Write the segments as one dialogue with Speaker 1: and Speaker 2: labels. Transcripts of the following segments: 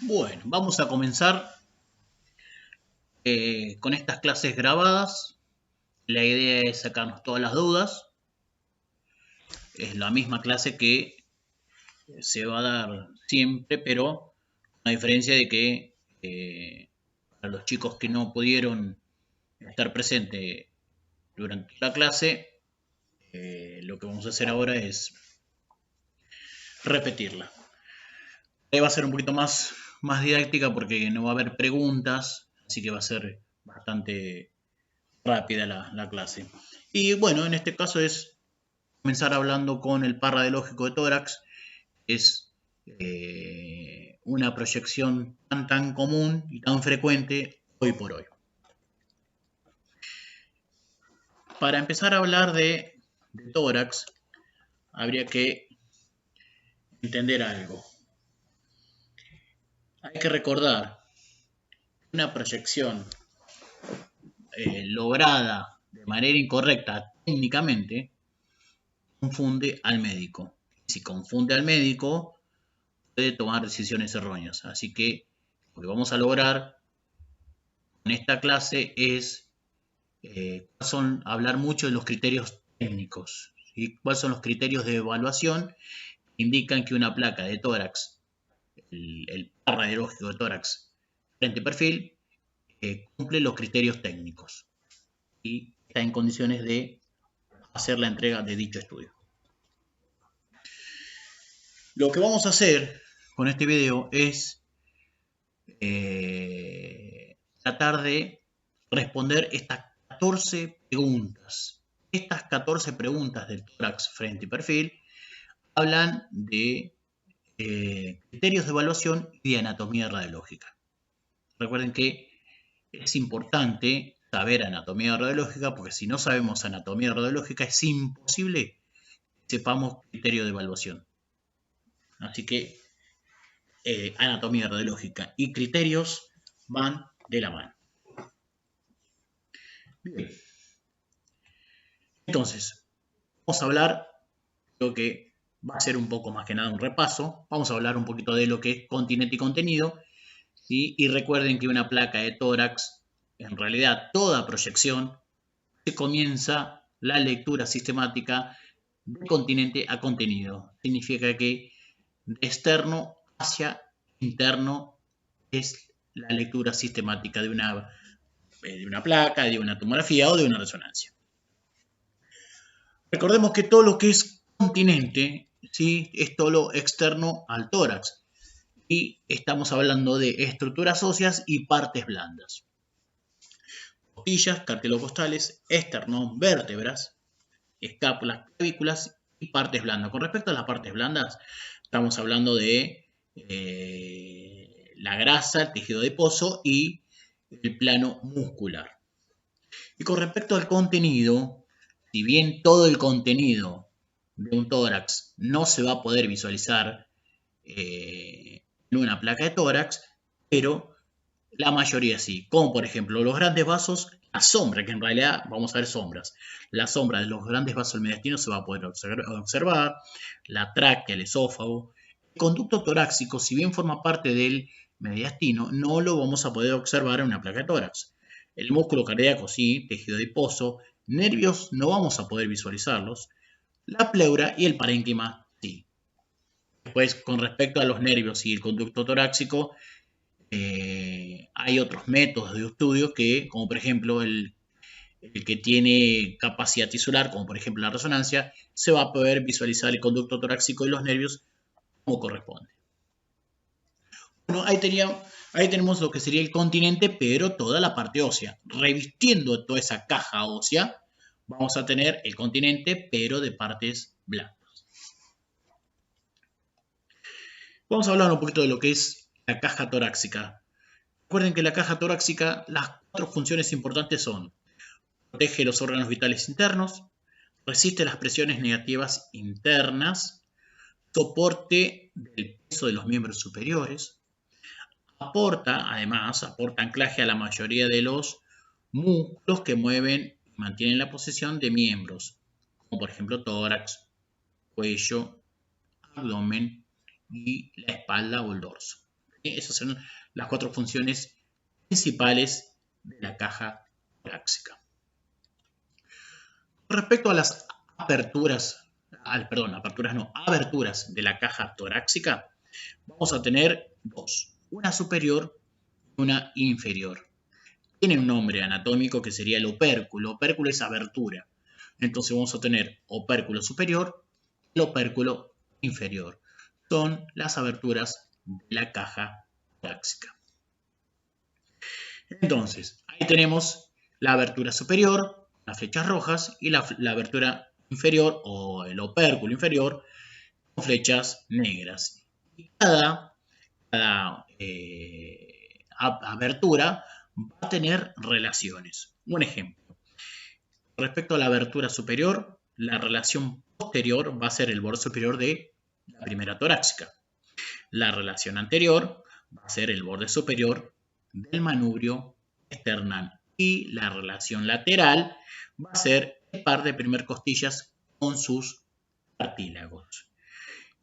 Speaker 1: Bueno, vamos a comenzar con estas clases grabadas. La idea es sacarnos todas las dudas. Es la misma clase que se va a dar siempre, pero con la diferencia de que para los chicos que no pudieron estar presentes durante la clase, lo que vamos a hacer ahora es repetirla. Ahí va a ser un poquito más didáctica porque no va a haber preguntas, así que va a ser bastante rápida la clase. Y bueno, en este caso es comenzar hablando con el par radiológico de tórax. Es una proyección tan común y tan frecuente hoy por hoy. Para empezar a hablar de tórax, habría que entender algo. Hay que recordar una proyección lograda de manera incorrecta técnicamente confunde al médico. Si confunde al médico, puede tomar decisiones erróneas. Así que lo que vamos a lograr en esta clase es hablar mucho de los criterios técnicos. ¿Sí? ¿Cuáles son los criterios de evaluación que indican que una placa de tórax, el par radiológico de tórax frente perfil, cumple los criterios técnicos y está en condiciones de hacer la entrega de dicho estudio? Lo que vamos a hacer con este video es tratar de responder estas 14 preguntas. Estas 14 preguntas del tórax frente y perfil hablan de criterios de evaluación y de anatomía radiológica. Recuerden que es importante saber anatomía radiológica porque si no sabemos anatomía radiológica es imposible que sepamos criterio de evaluación. Así que anatomía radiológica y criterios van de la mano. Bien. Entonces, vamos a hablar, creo que va a ser un poco más que nada un repaso. Vamos a hablar un poquito de lo que es continente y contenido. ¿Sí? Y recuerden que una placa de tórax, en realidad toda proyección, se comienza la lectura sistemática de continente a contenido. Significa que de externo hacia interno es la lectura sistemática de una placa, de una tomografía o de una resonancia. Recordemos que todo lo que es continente, ¿sí? Es todo lo externo al tórax. Y estamos hablando de estructuras óseas y partes blandas. Costillas, cartilocostales, esternón, vértebras, escápulas, clavículas y partes blandas. Con respecto a las partes blandas, estamos hablando de la grasa, el tejido adiposo y el plano muscular. Y con respecto al contenido, si bien todo el contenido de un tórax no se va a poder visualizar en una placa de tórax, pero la mayoría sí, como por ejemplo los grandes vasos, la sombra, que en realidad vamos a ver sombras, la sombra de los grandes vasos mediastinos se va a poder observar, la tráquea, el esófago, el conducto torácico, si bien forma parte del mediastino, no lo vamos a poder observar en una placa de tórax. El músculo cardíaco sí, tejido adiposo, nervios no vamos a poder visualizarlos, la pleura y el parénquima sí. Después, con respecto a los nervios y el conducto torácico, hay otros métodos de estudio que, como por ejemplo el que tiene capacidad tisular, como por ejemplo la resonancia, se va a poder visualizar el conducto torácico y los nervios como corresponde. Bueno, ahí tenemos lo que sería el continente, pero toda la parte ósea. Revistiendo toda esa caja ósea, vamos a tener el continente, pero de partes blandas. Vamos a hablar un poquito de lo que es la caja torácica. Recuerden que la caja torácica, las 4 funciones importantes son: protege los órganos vitales internos, resiste las presiones negativas internas, soporte del peso de los miembros superiores, aporta anclaje a la mayoría de los músculos que mueven y mantienen la posición de miembros, como por ejemplo tórax, cuello, abdomen y la espalda o el dorso. Esas son las 4 funciones principales de la caja torácica. Respecto a las aberturas de la caja torácica, vamos a tener dos, una superior y una inferior. Tiene un nombre anatómico que sería el opérculo. Opérculo es abertura. Entonces vamos a tener opérculo superior y el opérculo inferior. Son las aberturas de la caja torácica. Entonces, ahí tenemos la abertura superior, las flechas rojas, y la abertura inferior o el opérculo inferior con flechas negras. Y cada abertura va a tener relaciones. Un ejemplo. Respecto a la abertura superior, la relación posterior va a ser el borde superior de la primera torácica. La relación anterior va a ser el borde superior del manubrio external. Y la relación lateral va a ser el par de primer costillas con sus cartílagos.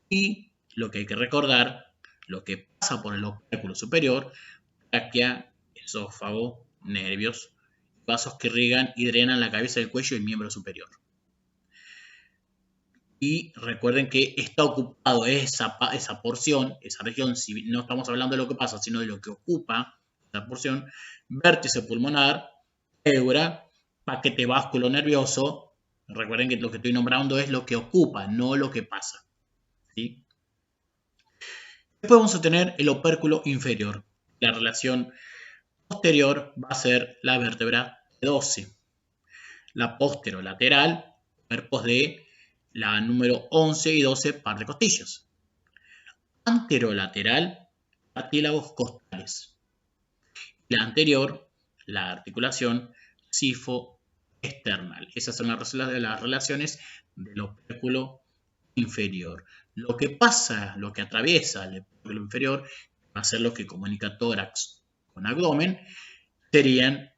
Speaker 1: Y lo que hay que recordar, lo que pasa por el opérculo superior, tráquea, esófago, nervios, vasos que irrigan y drenan la cabeza, el cuello y el miembro superior. Y recuerden que está ocupado esa porción, esa región, si no estamos hablando de lo que pasa, sino de lo que ocupa esa porción, vértice pulmonar, pleura, paquete vasculo nervioso. Recuerden que lo que estoy nombrando es lo que ocupa, no lo que pasa. ¿Sí? Después vamos a tener el opérculo inferior. La relación posterior va a ser la vértebra 12. La posterolateral, cuerpos de la número 11 y 12, par de costillas. Anterolateral, cartílagos costales. La anterior, la articulación sifoesternal. Esas son las relaciones del opérculo inferior. Lo que pasa, lo que atraviesa el opérculo inferior, va a ser lo que comunica tórax con abdomen, serían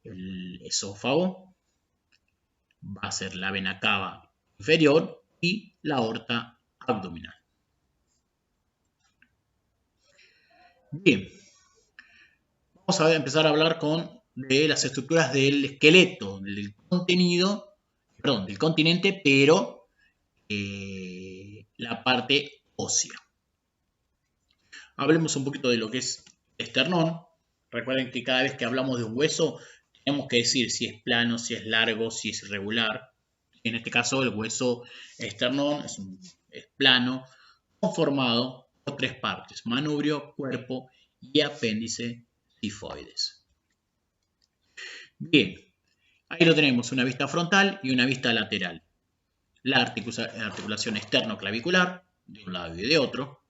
Speaker 1: el esófago, va a ser la vena cava inferior y la aorta abdominal. Bien, vamos a empezar a hablar de las estructuras del esqueleto, del continente, pero la parte ósea. Hablemos un poquito de lo que es esternón. Recuerden que cada vez que hablamos de un hueso, tenemos que decir si es plano, si es largo, si es irregular. En este caso, el hueso esternón es plano, conformado por 3 partes: manubrio, cuerpo y apéndice sifoides. Bien, ahí lo tenemos, una vista frontal y una vista lateral. La articulación externo-clavicular de un lado y de otro.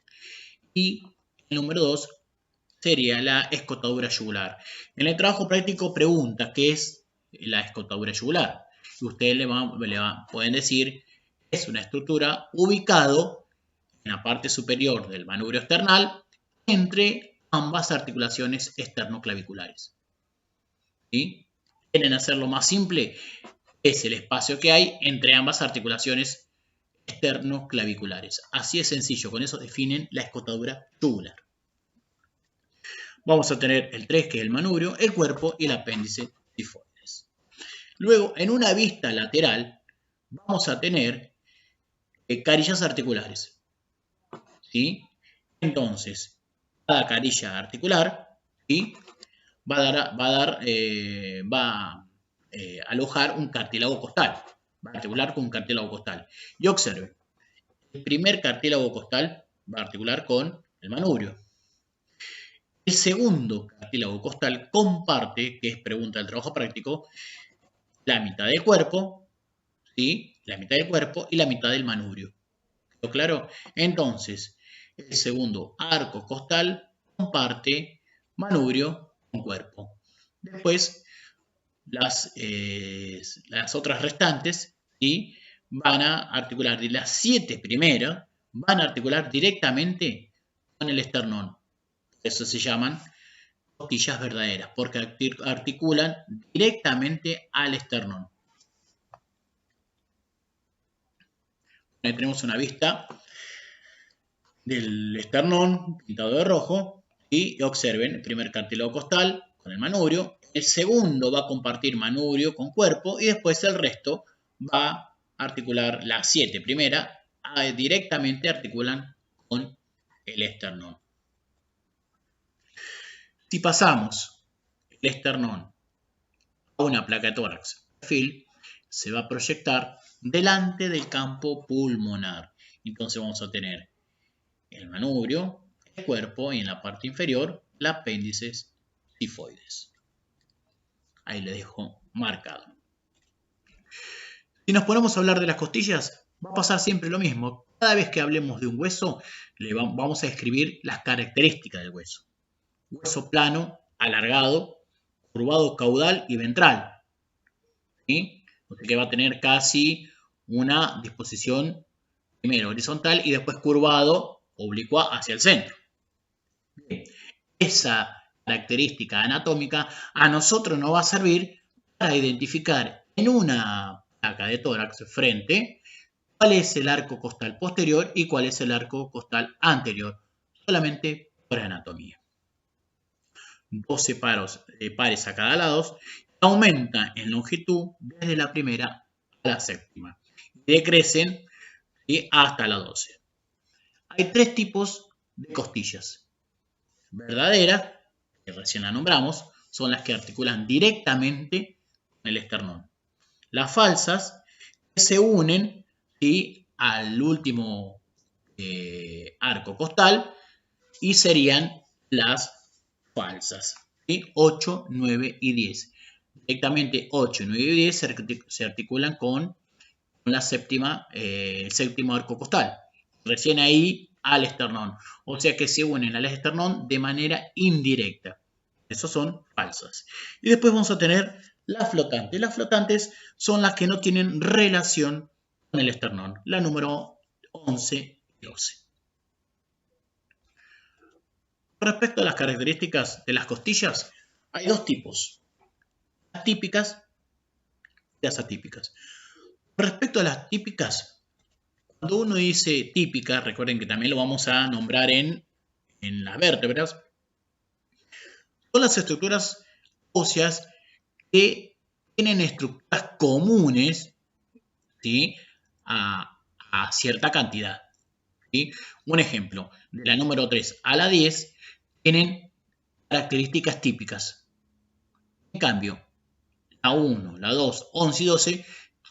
Speaker 1: Y el número 2 sería la escotadura yugular. En el trabajo práctico pregunta qué es la escotadura yugular. Y ustedes pueden decir: es una estructura ubicado en la parte superior del manubrio external entre ambas articulaciones externoclaviculares. ¿Sí? ¿Quieren hacerlo más simple? Es el espacio que hay entre ambas articulaciones externoclaviculares. Así es sencillo, con eso definen la escotadura yugular. Vamos a tener el 3, que es el manubrio, el cuerpo y el apéndice sifoides. Luego, en una vista lateral, vamos a tener carillas articulares. ¿Sí? Entonces, cada carilla articular, ¿sí?, va a alojar un cartílago costal. Va a articular con un cartílago costal. Y observen, el primer cartílago costal va a articular con el manubrio. El segundo cartílago costal comparte, que es pregunta del trabajo práctico, la mitad del cuerpo, ¿sí?, la mitad del cuerpo y la mitad del manubrio. ¿Quedó claro? Entonces, el segundo arco costal comparte manubrio con cuerpo. Después, las otras restantes, ¿sí?, van a articular, de las 7 primeras, van a articular directamente con el esternón. Eso se llaman costillas verdaderas, porque articulan directamente al esternón. Ahí tenemos una vista del esternón pintado de rojo, Y observen, el primer cartílago costal con el manubrio, el segundo va a compartir manubrio con cuerpo y después el resto va a articular, las 7 primeras directamente articulan con el esternón. Si pasamos el esternón a una placa de tórax perfil, se va a proyectar delante del campo pulmonar. Entonces vamos a tener el manubrio, el cuerpo y en la parte inferior el apéndice tifoides. Ahí le dejo marcado. Si nos ponemos a hablar de las costillas, va a pasar siempre lo mismo. Cada vez que hablemos de un hueso, vamos a describir las características del hueso. Hueso plano, alargado, curvado caudal y ventral. ¿Sí? O sea que va a tener casi una disposición primero horizontal y después curvado, oblicua hacia el centro. Bien. Esa característica anatómica a nosotros nos va a servir para identificar en una placa de tórax frente cuál es el arco costal posterior y cuál es el arco costal anterior, solamente por anatomía. 12 pares a cada lado, aumenta en longitud desde la primera a la séptima y decrecen hasta la 12. Hay 3 tipos de costillas. Verdaderas, que recién la nombramos, son las que articulan directamente con el esternón. Las falsas, que se unen al último arco costal y serían las falsas. 8, 9 y 10. Directamente 8, 9 y 10 se articulan con la séptima, el séptimo arco costal. Recién ahí al esternón. O sea que se unen al esternón de manera indirecta. Esas son falsas. Y después vamos a tener las flotantes. Las flotantes son las que no tienen relación con el esternón. La número 11 y 12. Respecto a las características de las costillas, hay 2 tipos. Las típicas y las atípicas. Respecto a las típicas, cuando uno dice típica, recuerden que también lo vamos a nombrar en las vértebras, son las estructuras óseas que tienen estructuras comunes, ¿sí?, a cierta cantidad. ¿Sí? Un ejemplo, de la número 3 a la 10 tienen características típicas. En cambio, la 1, la 2, 11 y 12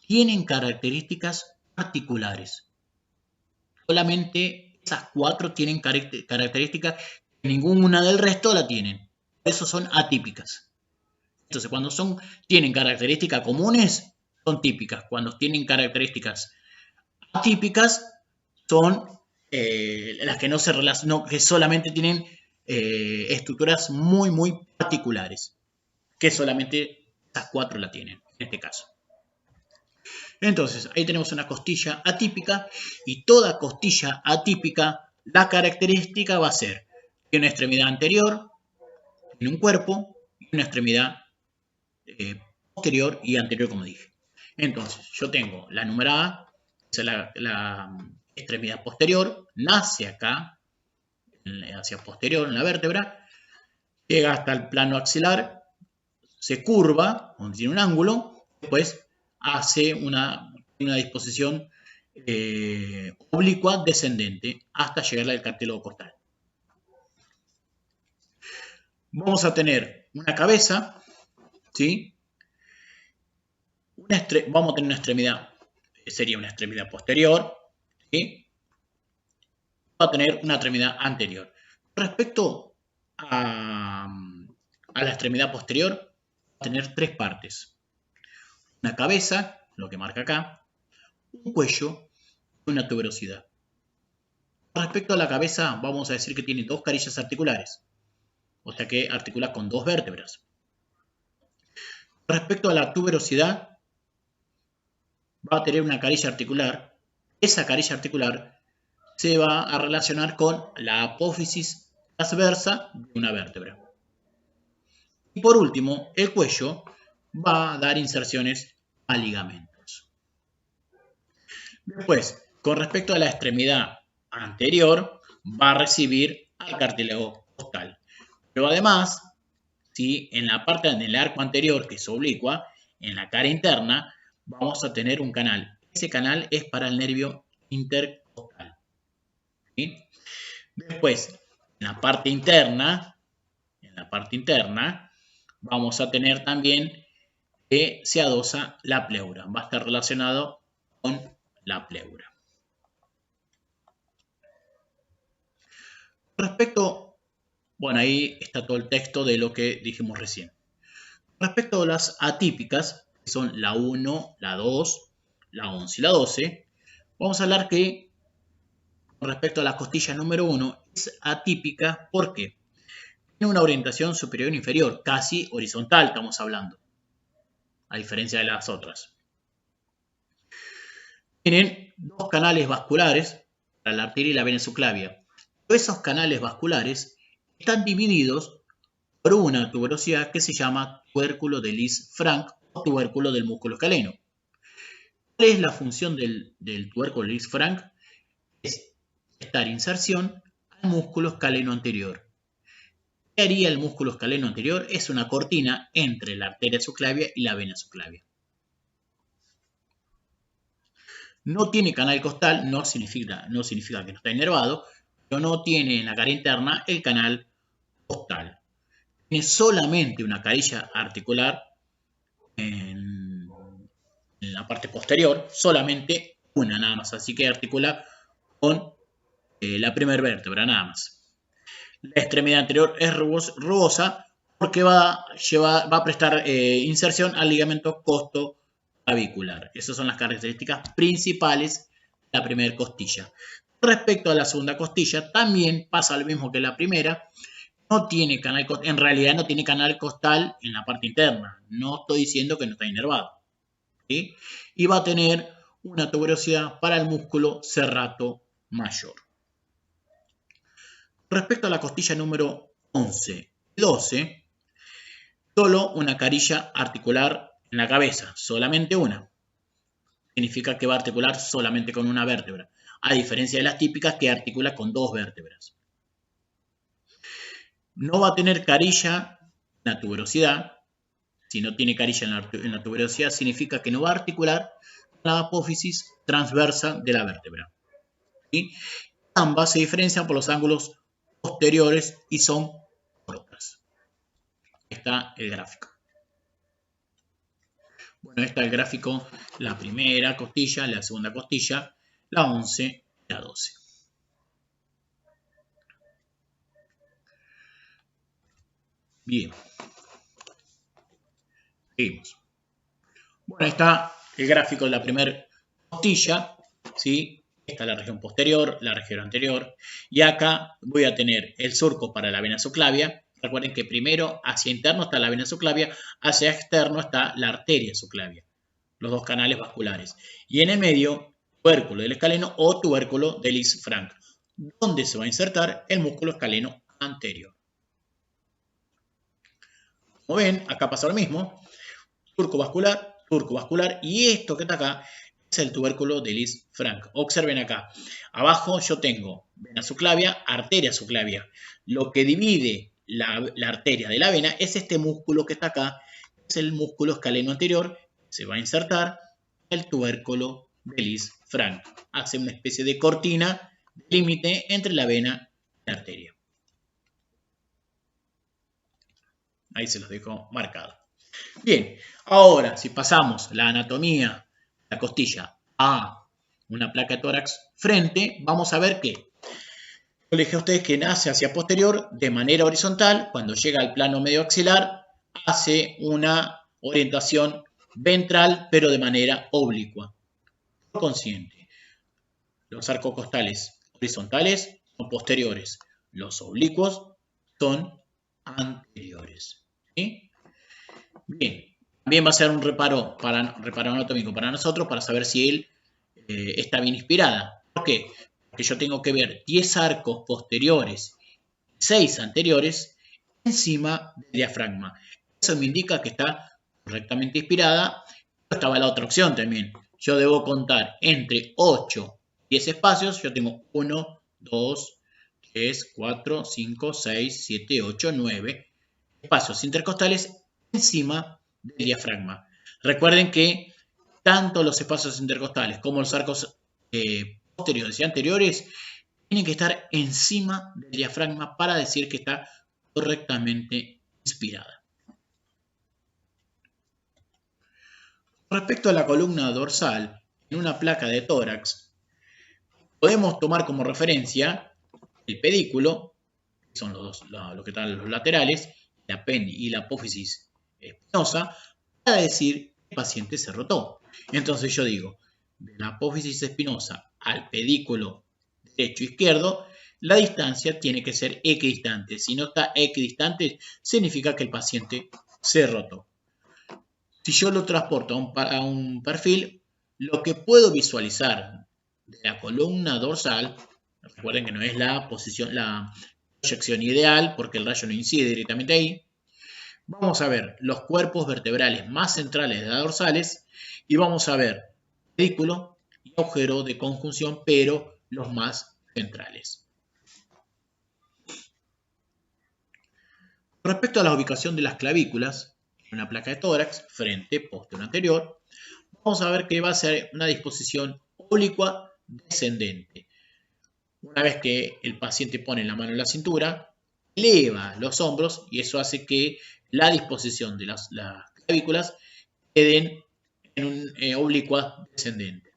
Speaker 1: tienen características particulares. Solamente esas 4 tienen características que ninguna del resto la tienen. Por eso son atípicas. Entonces, cuando tienen características comunes, son típicas. Cuando tienen características atípicas, son las que no se relacionan, que solamente tienen estructuras muy, muy particulares. Que solamente esas 4 la tienen, en este caso. Entonces, ahí tenemos una costilla atípica y toda costilla atípica, la característica va a ser que una extremidad anterior, tiene un cuerpo y una extremidad posterior y anterior, como dije. Entonces, yo tengo la numerada, esa es la extremidad posterior, nace acá, hacia posterior en la vértebra, llega hasta el plano axilar, se curva, donde tiene un ángulo, después hace una disposición oblicua descendente hasta llegar al cartílago costal. Vamos a tener una cabeza, ¿sí? Vamos a tener una extremidad, sería una extremidad posterior, ¿sí? Va a tener una extremidad anterior. Respecto a la extremidad posterior, va a tener 3 partes. Una cabeza, lo que marca acá, un cuello y una tuberosidad. Respecto a la cabeza, vamos a decir que tiene 2 carillas articulares, o sea que articula con 2 vértebras. Respecto a la tuberosidad, va a tener una carilla articular. Esa carilla articular se va a relacionar con la apófisis transversa de una vértebra. Y por último, el cuello va a dar inserciones a ligamentos. Después, con respecto a la extremidad anterior, va a recibir al cartílago costal. Pero además, ¿sí? En la parte del arco anterior, que es oblicua, en la cara interna, vamos a tener un canal. Ese canal es para el nervio intercostal. ¿Sí? Después, en la parte interna, vamos a tener también que se adosa la pleura. Va a estar relacionado con la pleura. Respecto, bueno, ahí está todo el texto de lo que dijimos recién. Respecto a las atípicas, que son la 1, la 2, la 11 y la 12, vamos a hablar que con respecto a la costilla número 1 es atípica. ¿Por qué? Tiene una orientación superior e inferior, casi horizontal estamos hablando, a diferencia de las otras. Tienen dos canales vasculares para la arteria y la vena subclavia. Esos canales vasculares están divididos por una tuberosidad que se llama tubérculo de Liszt-Frank o tubérculo del músculo escaleno. ¿Cuál es la función del tubérculo de Liszt-Frank? Es prestar inserción al músculo escaleno anterior. ¿Qué haría el músculo escaleno anterior? Es una cortina entre la arteria subclavia y la vena subclavia. No tiene canal costal, no significa que no está inervado, pero no tiene en la cara interna el canal costal. Tiene solamente una carilla articular en la parte posterior, solamente una nada más, así que articula con la primera vértebra nada más. La extremidad anterior es rugosa porque va a prestar inserción al ligamento costoclavicular. Esas son las características principales de la primera costilla. Respecto a la segunda costilla, también pasa lo mismo que la primera. No tiene canal, en realidad no tiene canal costal en la parte interna. No estoy diciendo que no está inervado. ¿Sí? Y va a tener una tuberosidad para el músculo serrato mayor. Respecto a la costilla número 11 y 12, solo una carilla articular en la cabeza, solamente una. Significa que va a articular solamente con una vértebra, a diferencia de las típicas que articula con dos vértebras. No va a tener carilla en la tuberosidad. Si no tiene carilla en la tuberosidad, significa que no va a articular con la apófisis transversa de la vértebra. ¿Sí? Ambas se diferencian por los ángulos posteriores y son cortas. Ahí está el gráfico. Bueno, está el gráfico, la primera costilla, la segunda costilla, la 11 y la 12. Bien. Seguimos. Bueno, ahí está el gráfico de la primera costilla, ¿sí? Esta es la región posterior, la región anterior. Y acá voy a tener el surco para la vena subclavia. Recuerden que primero hacia interno está la vena subclavia, hacia externo está la arteria subclavia. Los dos canales vasculares. Y en el medio, tubérculo del escaleno o tubérculo de Liszt-Frank, donde se va a insertar el músculo escaleno anterior. Como ven, acá pasa lo mismo. Surco vascular, y esto que está acá es el tubérculo de Liszt-Frank. Observen acá, abajo yo tengo vena subclavia, arteria subclavia. Lo que divide la arteria de la vena es este músculo que está acá, es el músculo escaleno anterior. Se va a insertar el tubérculo de Liszt-Frank. Hace una especie de cortina, de límite entre la vena y la arteria. Ahí se los dejo marcado. Bien, ahora si pasamos la anatomía de la costilla a una placa de tórax frente, vamos a ver que yo le dije a ustedes que nace hacia posterior de manera horizontal. Cuando llega al plano medio axilar, hace una orientación ventral, pero de manera oblicua. Por consiguiente, los arcos costales horizontales son posteriores, los oblicuos son anteriores. ¿Sí? Bien, también va a ser un reparo anatómico para nosotros para saber si él está bien inspirada. ¿Por qué? Porque yo tengo que ver 10 arcos posteriores y 6 anteriores encima del diafragma. Eso me indica que está correctamente inspirada. Estaba la otra opción también. Yo debo contar entre 8 y 10 espacios. Yo tengo 1, 2, que es 4, 5, 6, 7, 8, 9 espacios intercostales encima del diafragma. Recuerden que tanto los espacios intercostales como los arcos posteriores y anteriores tienen que estar encima del diafragma para decir que está correctamente inspirada. Respecto a la columna dorsal, en una placa de tórax, podemos tomar como referencia el pedículo, que son lo que están los laterales, la apéndice y la apófisis espinosa, para decir que el paciente se rotó. Entonces yo digo, de la apófisis espinosa al pedículo derecho e izquierdo, la distancia tiene que ser equidistante. Si no está equidistante, significa que el paciente se rotó. Si yo lo transporto a un perfil, lo que puedo visualizar de la columna dorsal, recuerden que no es la proyección ideal porque el rayo no incide directamente ahí, vamos a ver los cuerpos vertebrales más centrales de las dorsales y vamos a ver pedículo y agujero de conjunción, pero los más centrales. Respecto a la ubicación de las clavículas, en una placa de tórax, frente, posterior, anterior, vamos a ver que va a ser una disposición oblicua descendente. Una vez que el paciente pone la mano en la cintura, eleva los hombros y eso hace que la disposición de las clavículas queden en un oblicua descendente.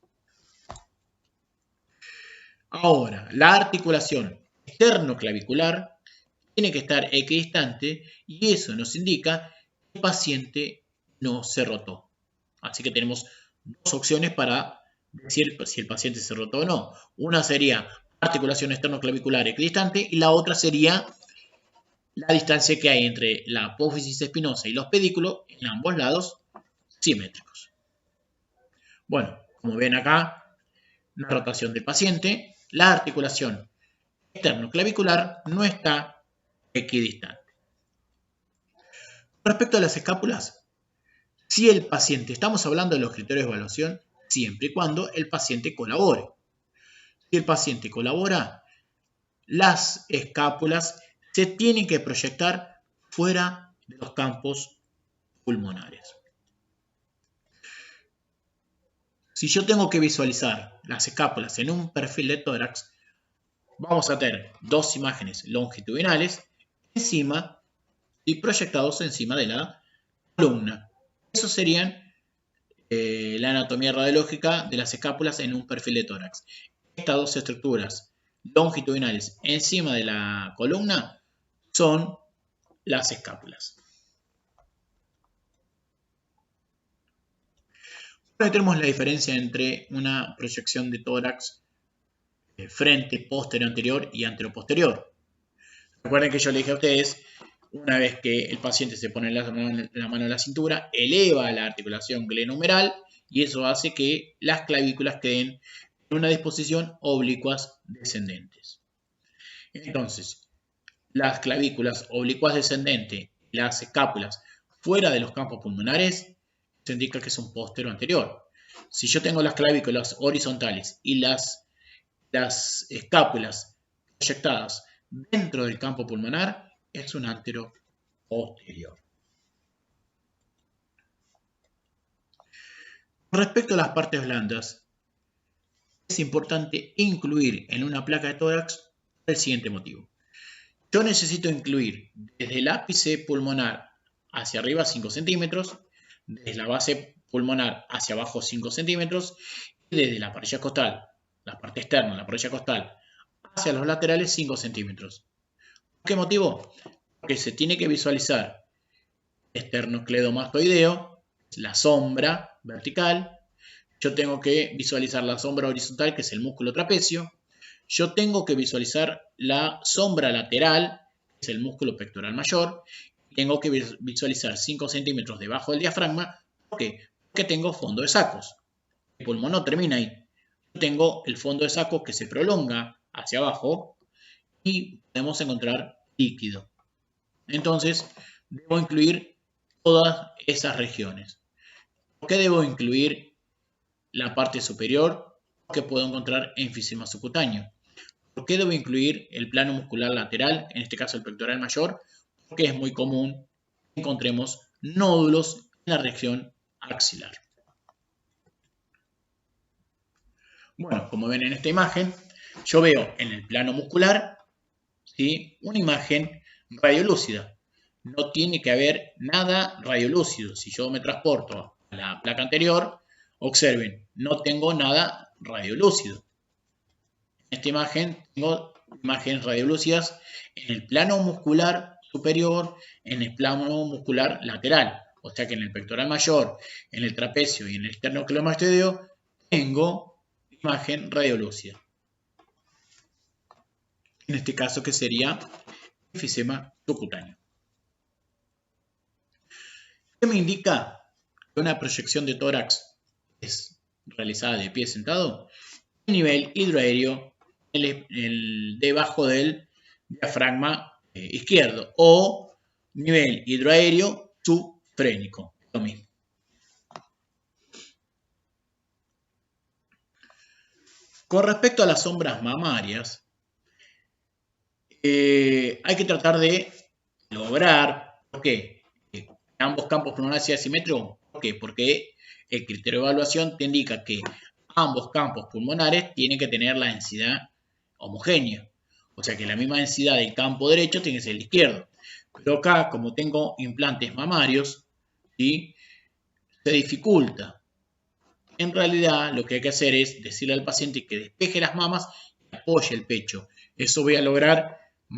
Speaker 1: Ahora, la articulación esternoclavicular tiene que estar equidistante y eso nos indica que el paciente no se rotó. Así que tenemos dos opciones para decir si el paciente se rotó o no. Una sería articulación esternoclavicular equidistante y la otra sería la distancia que hay entre la apófisis espinosa y los pedículos en ambos lados simétricos. Bueno, como ven acá, la rotación del paciente, la articulación esternoclavicular no está equidistante. Respecto a las escápulas, si el paciente, estamos hablando de los criterios de evaluación siempre y cuando el paciente colabore. Si el paciente colabora, las escápulas se tienen que proyectar fuera de los campos pulmonares. Si yo tengo que visualizar las escápulas en un perfil de tórax, vamos a tener dos imágenes longitudinales encima y proyectados encima de la columna. Eso serían la anatomía radiológica de las escápulas en un perfil de tórax. Estas dos estructuras longitudinales encima de la columna son las escápulas. Ahora tenemos la diferencia entre una proyección de tórax frente, posterior, anterior y anteroposterior. Recuerden que yo le dije a ustedes, una vez que el paciente se pone la mano en la cintura, eleva la articulación glenohumeral y eso hace que las clavículas queden en una disposición oblicuas descendentes. Entonces, las clavículas oblicuas descendentes, las escápulas fuera de los campos pulmonares, se indica que es un posterior anterior. Si yo tengo las clavículas horizontales y las escápulas proyectadas dentro del campo pulmonar, es un anteroposterior. Respecto a las partes blandas, es importante incluir en una placa de tórax el siguiente motivo. Yo necesito incluir desde el ápice pulmonar hacia arriba 5 centímetros, desde la base pulmonar hacia abajo 5 centímetros y desde la parilla costal, la parte externa, la parilla costal, hacia los laterales 5 centímetros. ¿Por qué motivo? Porque se tiene que visualizar el esternocleidomastoideo, la sombra vertical. Yo tengo que visualizar la sombra horizontal, que es el músculo trapecio. Yo tengo que visualizar la sombra lateral, que es el músculo pectoral mayor. Tengo que visualizar 5 centímetros debajo del diafragma. ¿Por qué? Porque tengo fondo de sacos. El pulmón no termina ahí. Tengo el fondo de sacos que se prolonga hacia abajo y podemos encontrar líquido. Entonces, debo incluir todas esas regiones. ¿Por qué debo incluir la parte superior? Que puedo encontrar enfisema subcutáneo. ¿Por qué debo incluir el plano muscular lateral, en este caso el pectoral mayor? Porque es muy común que encontremos nódulos en la región axilar. Bueno, como ven en esta imagen, yo veo en el plano muscular, ¿sí?, una imagen radiolúcida. No tiene que haber nada radiolúcido. Si yo me transporto a la placa anterior, observen, no tengo nada radiolúcido. En esta imagen tengo imágenes radiolúcidas en el plano muscular superior, en el plano muscular lateral. O sea que en el pectoral mayor, en el trapecio y en el esternocleidomastoideo tengo imagen radiolúcida. En este caso, que sería enfisema subcutáneo. ¿Qué me indica que una proyección de tórax es realizada de pie sentado? El nivel hidroaéreo debajo del diafragma izquierdo o nivel hidroaéreo subfrénico. Lo mismo. Con respecto a las sombras mamarias, hay que tratar de lograr, ¿por qué?, ambos campos pulmonares sean asimétricos. ¿Por qué? Porque el criterio de evaluación te indica que ambos campos pulmonares tienen que tener la densidad homogénea. O sea que la misma densidad del campo derecho tiene que ser el izquierdo. Pero acá, como tengo implantes mamarios, ¿sí?, se dificulta. En realidad, lo que hay que hacer es decirle al paciente que despeje las mamas y apoye el pecho. Eso voy a lograr la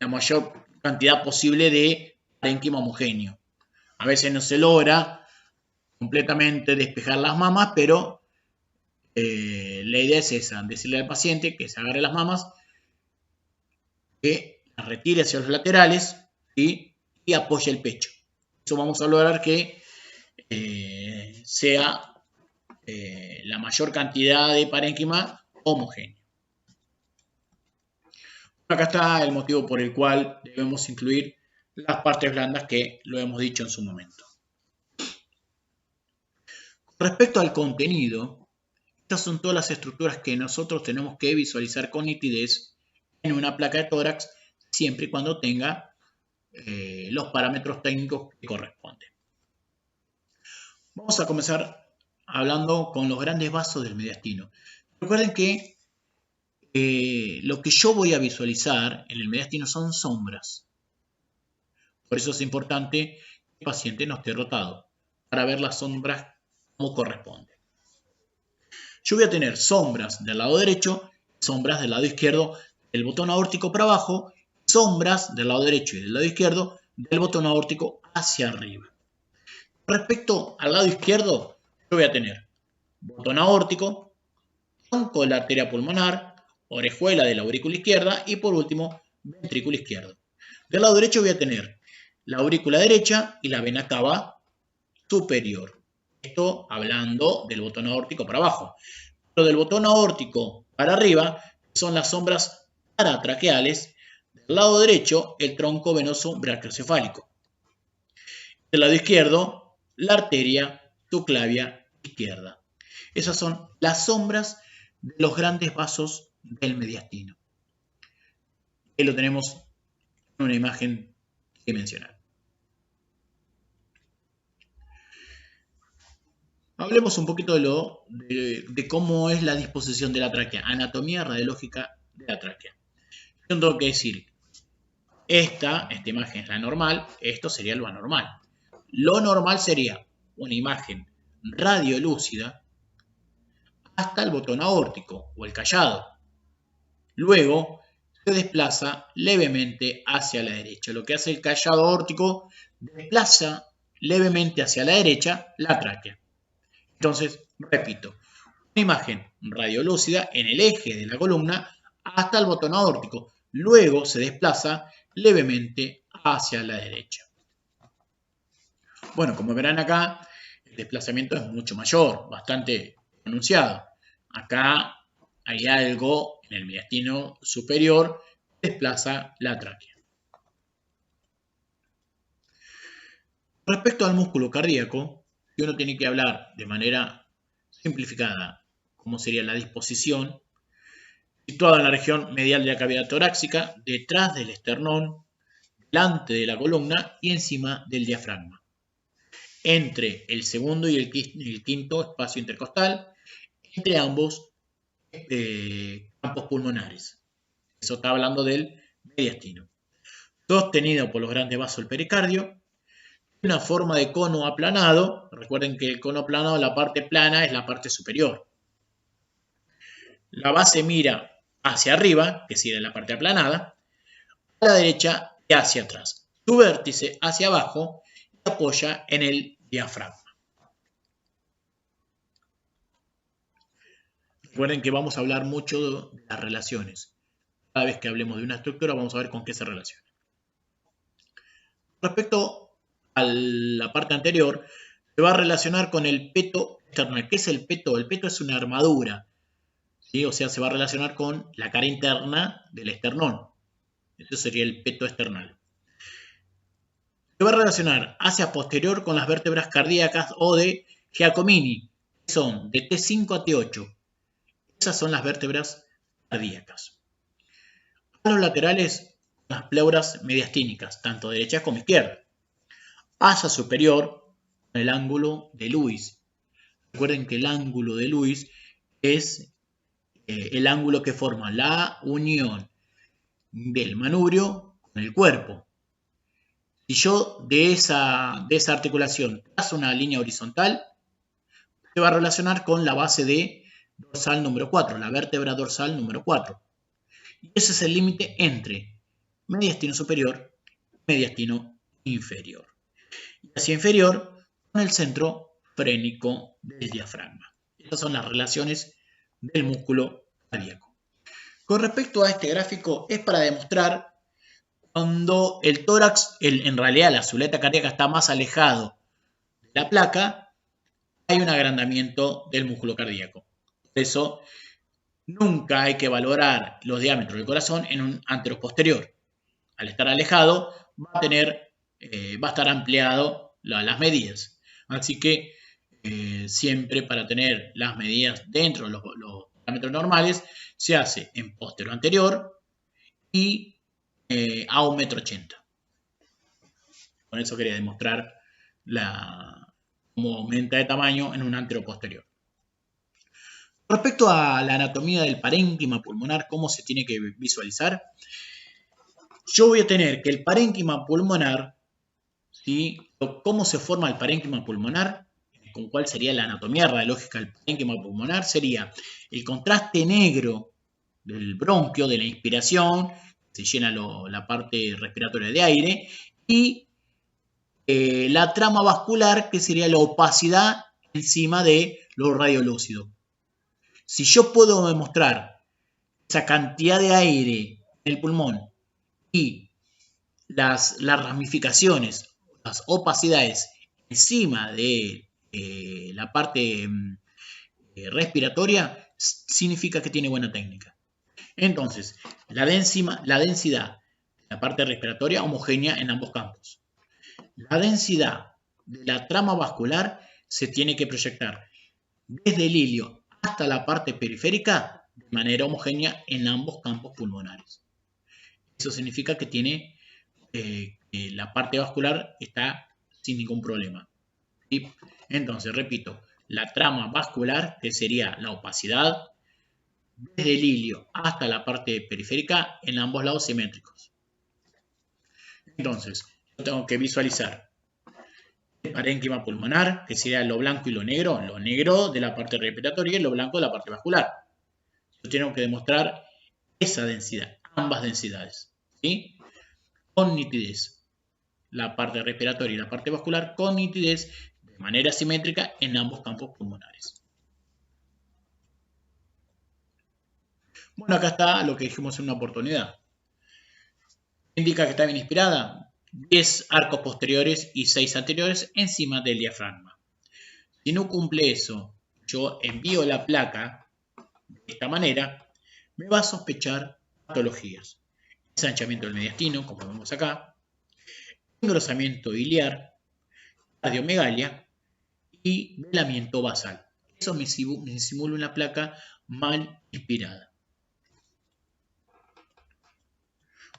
Speaker 1: mayor cantidad posible de parénquima homogéneo. A veces no se logra completamente despejar las mamas, pero la idea es esa, decirle al paciente que se agarre las mamas, que las retire hacia los laterales, ¿sí?, y apoye el pecho. Eso vamos a lograr que sea la mayor cantidad de parénquima homogénea. Acá está el motivo por el cual debemos incluir las partes blandas, que lo hemos dicho en su momento. Respecto al contenido, estas son todas las estructuras que nosotros tenemos que visualizar con nitidez en una placa de tórax, siempre y cuando tenga los parámetros técnicos que corresponden. Vamos a comenzar hablando con los grandes vasos del mediastino. Recuerden que lo que yo voy a visualizar en el mediastino son sombras. Por eso es importante que el paciente no esté rotado, para ver las sombras como corresponde. Yo voy a tener sombras del lado derecho, sombras del lado izquierdo del botón aórtico para abajo, sombras del lado derecho y del lado izquierdo del botón aórtico hacia arriba. Respecto al lado izquierdo, yo voy a tener botón aórtico, tronco de la arteria pulmonar, orejuela de la aurícula izquierda y por último ventrículo izquierdo. Del lado derecho voy a tener la aurícula derecha y la vena cava superior. Esto hablando del botón aórtico para abajo. Pero del botón aórtico para arriba son las sombras paratraqueales. Del lado derecho, el tronco venoso brachiocefálico. Del lado izquierdo, la arteria subclavia izquierda. Esas son las sombras de los grandes vasos del mediastino. Ahí lo tenemos en una imagen que mencionar. Hablemos un poquito de cómo es la disposición de la tráquea, anatomía radiológica de la tráquea. Yo tengo que decir, esta imagen es la normal, esto sería lo anormal. Lo normal sería una imagen radiolúcida hasta el botón aórtico o el callado. Luego se desplaza levemente hacia la derecha. Lo que hace el callado aórtico, desplaza levemente hacia la derecha la tráquea. Entonces, repito, una imagen radiolúcida en el eje de la columna hasta el botón aórtico. Luego se desplaza levemente hacia la derecha. Bueno, como verán acá, el desplazamiento es mucho mayor, bastante pronunciado. Acá hay algo en el mediastino superior que desplaza la tráquea. Respecto al músculo cardíaco, si uno tiene que hablar de manera simplificada, como sería la disposición, situado en la región medial de la cavidad torácica, detrás del esternón, delante de la columna y encima del diafragma, entre el segundo y el quinto espacio intercostal, entre ambos campos pulmonares. Eso está hablando del mediastino. Sostenido por los grandes vasos del pericardio, una forma de cono aplanado. Recuerden que el cono aplanado, la parte plana es la parte superior. La base mira hacia arriba, que sería la parte aplanada, a la derecha y hacia atrás. Su vértice hacia abajo y apoya en el diafragma. Recuerden que vamos a hablar mucho de las relaciones. Cada vez que hablemos de una estructura vamos a ver con qué se relaciona. Respecto a la parte anterior, se va a relacionar con el peto external. ¿Qué es el peto? El peto es una armadura, ¿sí? O sea, se va a relacionar con la cara interna del esternón. Eso sería el peto external. Se va a relacionar hacia posterior con las vértebras cardíacas o de Giacomini, que son de T5 a T8. Esas son las vértebras cardíacas. A los laterales, las pleuras mediastínicas, tanto derechas como izquierdas. Hacia superior, el ángulo de Lewis. Recuerden que el ángulo de Lewis es el ángulo que forma la unión del manubrio con el cuerpo. Si yo de esa articulación trazo una línea horizontal, se va a relacionar con la base de dorsal número 4, la vértebra dorsal número 4. Y ese es el límite entre mediastino superior y mediastino inferior. Y hacia inferior con el centro frénico del diafragma. Estas son las relaciones del músculo cardíaco. Con respecto a este gráfico, es para demostrar cuando el tórax, en realidad la zuleta cardíaca está más alejado de la placa, hay un agrandamiento del músculo cardíaco. Por eso, nunca hay que valorar los diámetros del corazón en un anteroposterior. Al estar alejado, va a estar ampliado las medidas. Así que siempre para tener las medidas dentro de los parámetros normales, se hace en posterior anterior y a 1,80 m. Con eso quería demostrar cómo aumenta de tamaño en un anteroposterior. Respecto a la anatomía del parénquima pulmonar, ¿cómo se tiene que visualizar? Yo voy a tener que el parénquima pulmonar, ¿sí? ¿Cómo se forma el parénquima pulmonar? ¿Con cuál sería la anatomía radiológica del parénquima pulmonar? Sería el contraste negro del bronquio, de la inspiración, se llena la parte respiratoria de aire, y la trama vascular, que sería la opacidad encima de lo radiolúcido. Si yo puedo demostrar esa cantidad de aire en el pulmón y las ramificaciones, las opacidades encima de la parte respiratoria, significa que tiene buena técnica. Entonces, la densidad de la parte respiratoria homogénea en ambos campos. La densidad de la trama vascular se tiene que proyectar desde el ilio hasta la parte periférica de manera homogénea en ambos campos pulmonares. Eso significa que la parte vascular está sin ningún problema. ¿Sí? Entonces, repito, la trama vascular, que sería la opacidad, desde el ilio hasta la parte periférica en ambos lados simétricos. Entonces, yo tengo que visualizar el parénquima pulmonar, que sería lo blanco y lo negro de la parte respiratoria y lo blanco de la parte vascular. Yo tengo que demostrar esa densidad, ambas densidades, ¿sí? Con nitidez. La parte respiratoria y la parte vascular con nitidez de manera simétrica en ambos campos pulmonares. Bueno, acá está lo que dijimos en una oportunidad. Indica que está bien inspirada. 10 arcos posteriores y 6 anteriores encima del diafragma. Si no cumple eso, yo envío la placa de esta manera, me va a sospechar patologías. Ensanchamiento del mediastino, como vemos acá, engrosamiento iliar, cardiomegalia y velamiento basal. Eso me simula una placa mal inspirada.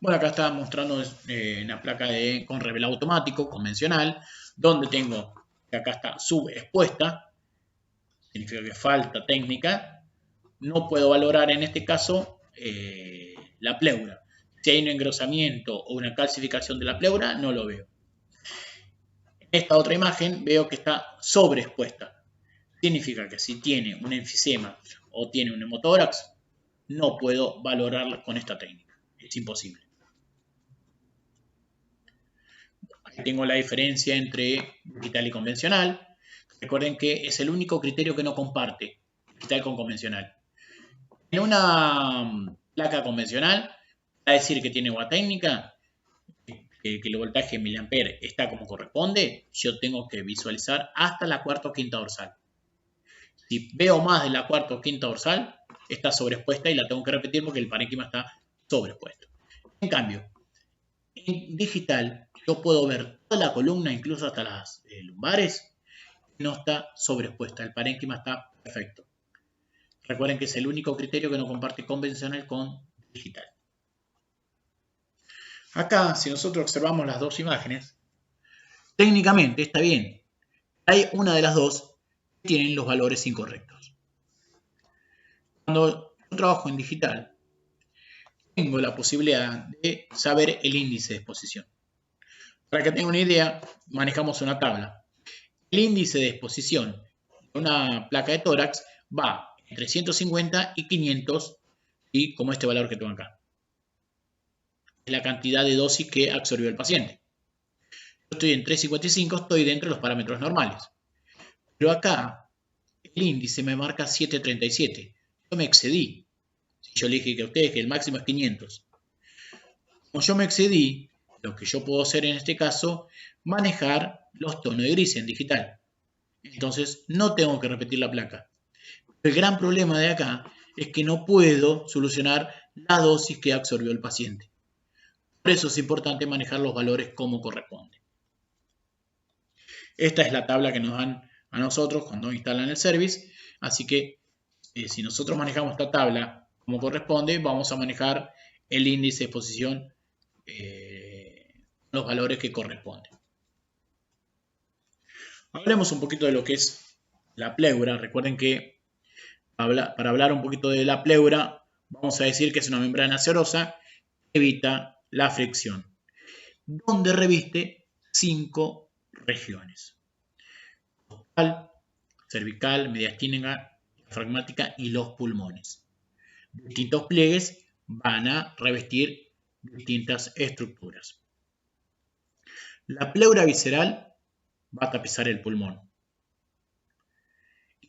Speaker 1: Bueno, acá está mostrando una placa con revelado automático, convencional, donde tengo, que acá está subexpuesta, significa que falta técnica. No puedo valorar en este caso la pleura. Si hay un engrosamiento o una calcificación de la pleura, no lo veo. En esta otra imagen veo que está sobreexpuesta. Significa que si tiene un enfisema o tiene un hemotórax, no puedo valorarla con esta técnica. Es imposible. Aquí tengo la diferencia entre digital y convencional. Recuerden que es el único criterio que no comparte digital con convencional. En una placa convencional, para decir que tiene agua técnica, que el voltaje en miliampere está como corresponde, yo tengo que visualizar hasta la cuarta o quinta dorsal. Si veo más de la cuarta o quinta dorsal, está sobreexpuesta y la tengo que repetir porque el parénquima está sobreexpuesto. En cambio, en digital, yo puedo ver toda la columna, incluso hasta las lumbares, no está sobreexpuesta. El parénquima está perfecto. Recuerden que es el único criterio que no comparte convencional con digital. Acá, si nosotros observamos las dos imágenes, técnicamente está bien. Hay una de las dos que tienen los valores incorrectos. Cuando yo trabajo en digital, tengo la posibilidad de saber el índice de exposición. Para que tengan una idea, manejamos una tabla. El índice de exposición de una placa de tórax va entre 150 y 500, y como este valor que tengo acá. Es la cantidad de dosis que absorbió el paciente. Yo estoy en 355, estoy dentro de los parámetros normales. Pero acá el índice me marca 737. Yo me excedí. Si yo le dije a ustedes que el máximo es 500. Como yo me excedí, lo que yo puedo hacer en este caso, manejar los tonos de gris en digital. Entonces no tengo que repetir la placa. El gran problema de acá es que no puedo solucionar la dosis que absorbió el paciente. Por eso es importante manejar los valores como corresponde. Esta es la tabla que nos dan a nosotros cuando instalan el service. Así que si nosotros manejamos esta tabla como corresponde, vamos a manejar el índice de exposición, los valores que corresponden. Hablemos un poquito de lo que es la pleura. Recuerden que para hablar un poquito de la pleura, vamos a decir que es una membrana serosa que evita la fricción, donde reviste 5 regiones: costal, cervical, mediastínica, diafragmática y los pulmones. Distintos pliegues van a revestir distintas estructuras. La pleura visceral va a tapizar el pulmón.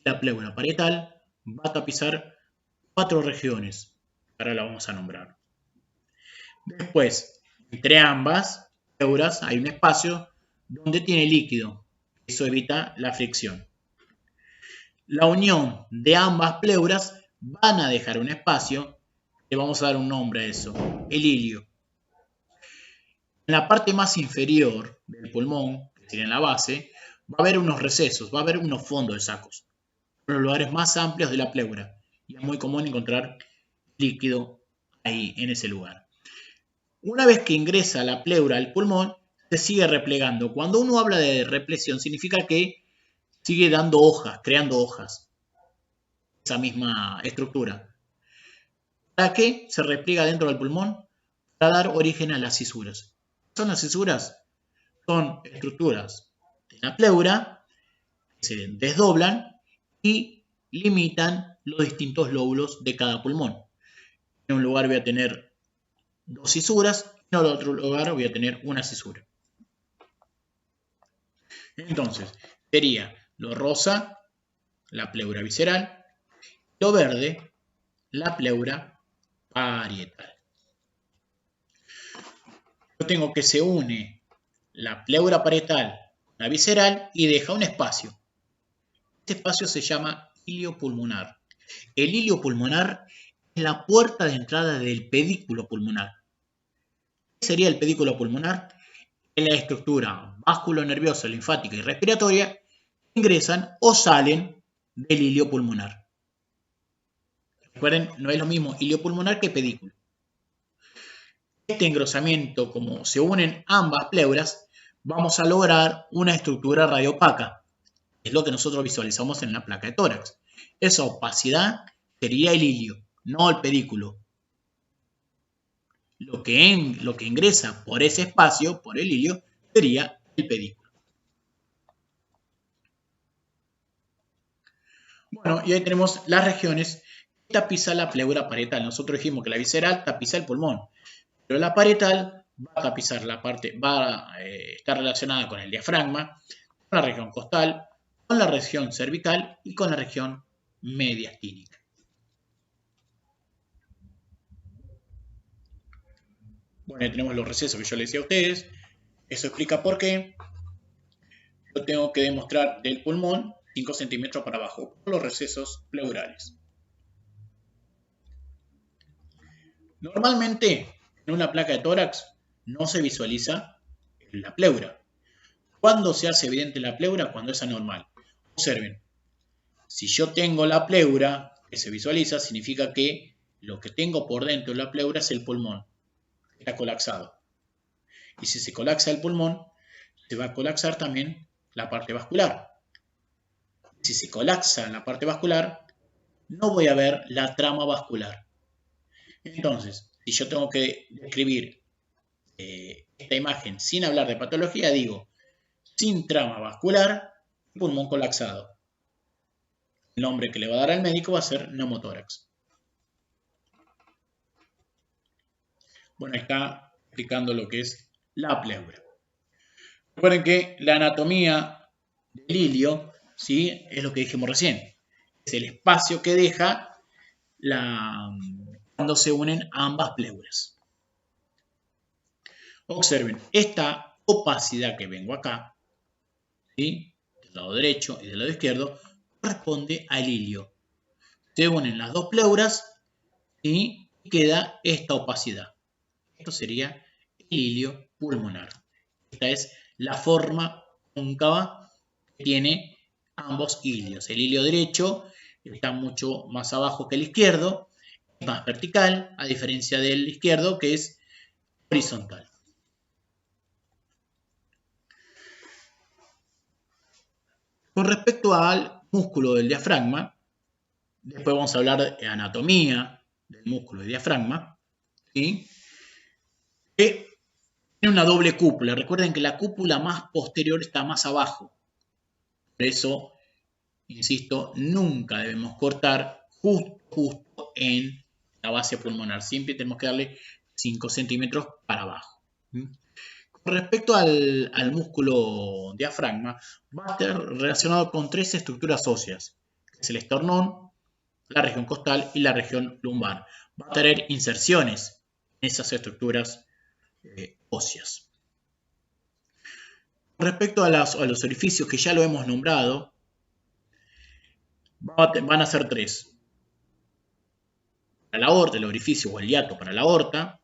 Speaker 1: La pleura parietal va a tapizar 4 regiones. Ahora la vamos a nombrar. Después, entre ambas pleuras hay un espacio donde tiene líquido. Eso evita la fricción. La unión de ambas pleuras van a dejar un espacio, le vamos a dar un nombre a eso, el ilio. En la parte más inferior del pulmón, que sería en la base, va a haber unos recesos, va a haber unos fondos de sacos, en los lugares más amplios de la pleura. Y es muy común encontrar líquido ahí, en ese lugar. Una vez que ingresa la pleura al pulmón, se sigue replegando. Cuando uno habla de repleción, significa que sigue dando hojas, creando hojas. Esa misma estructura. ¿Para qué se repliega dentro del pulmón? Para dar origen a las cisuras. ¿Qué son las cisuras? Son estructuras de la pleura que se desdoblan y limitan los distintos lóbulos de cada pulmón. En un lugar voy a tener 2 cisuras, en el otro lugar voy a tener una cisura. Entonces, sería lo rosa, la pleura visceral, lo verde, la pleura parietal. Yo tengo que se une la pleura parietal con la visceral y deja un espacio. Este espacio se llama ilio pulmonar. El ilio pulmonar es la puerta de entrada del pedículo pulmonar. ¿Qué sería el pedículo pulmonar? En la estructura vasculonerviosa, linfática y respiratoria ingresan o salen del ilio pulmonar. Recuerden, no es lo mismo ilio pulmonar que pedículo. Este engrosamiento, como se unen ambas pleuras, vamos a lograr una estructura radiopaca. Es lo que nosotros visualizamos en la placa de tórax. Esa opacidad sería el ilio, no el pedículo. Lo que ingresa por ese espacio, por el ilio, sería el pedículo. Bueno, y ahí tenemos las regiones que tapiza la pleura parietal. Nosotros dijimos que la visceral tapiza el pulmón, pero la parietal va a tapizar la parte, va a estar relacionada con el diafragma, con la región costal, con la región cervical y con la región mediastínica. Bueno, ahí tenemos los recesos que yo les decía a ustedes. Eso explica por qué yo tengo que demostrar del pulmón 5 centímetros para abajo, por los recesos pleurales. Normalmente, en una placa de tórax no se visualiza la pleura. ¿Cuándo se hace evidente la pleura? Cuando es anormal. Observen, si yo tengo la pleura que se visualiza, significa que lo que tengo por dentro de la pleura es el pulmón. Está colapsado. Y si se colapsa el pulmón, se va a colapsar también la parte vascular. Si se colapsa la parte vascular, no voy a ver la trama vascular. Entonces, si yo tengo que describir esta imagen sin hablar de patología, digo, sin trama vascular, pulmón colapsado. El nombre que le va a dar al médico va a ser neumotórax. Bueno, está explicando lo que es la pleura. Recuerden que la anatomía del ilio, ¿sí?, es lo que dijimos recién. Es el espacio que deja cuando se unen ambas pleuras. Observen, esta opacidad que vengo acá, ¿sí?, del lado derecho y del lado izquierdo, corresponde al ilio. Se unen las dos pleuras y queda esta opacidad. Esto sería el ilio pulmonar. Esta es la forma cóncava que tiene ambos ilios. El ilio derecho está mucho más abajo que el izquierdo, es más vertical, a diferencia del izquierdo que es horizontal. Con respecto al músculo del diafragma, después vamos a hablar de anatomía del músculo del diafragma, ¿sí?, que tiene una doble cúpula. Recuerden que la cúpula más posterior está más abajo. Por eso, insisto, nunca debemos cortar justo en la base pulmonar. Siempre tenemos que darle 5 centímetros para abajo. Con respecto al músculo diafragma, va a estar relacionado con 3 estructuras óseas, que es el esternón, la región costal y la región lumbar. Va a tener inserciones en esas estructuras óseas. Con respecto a los orificios que ya lo hemos nombrado, van a ser 3. Para la aorta, el orificio o el hiato para la aorta,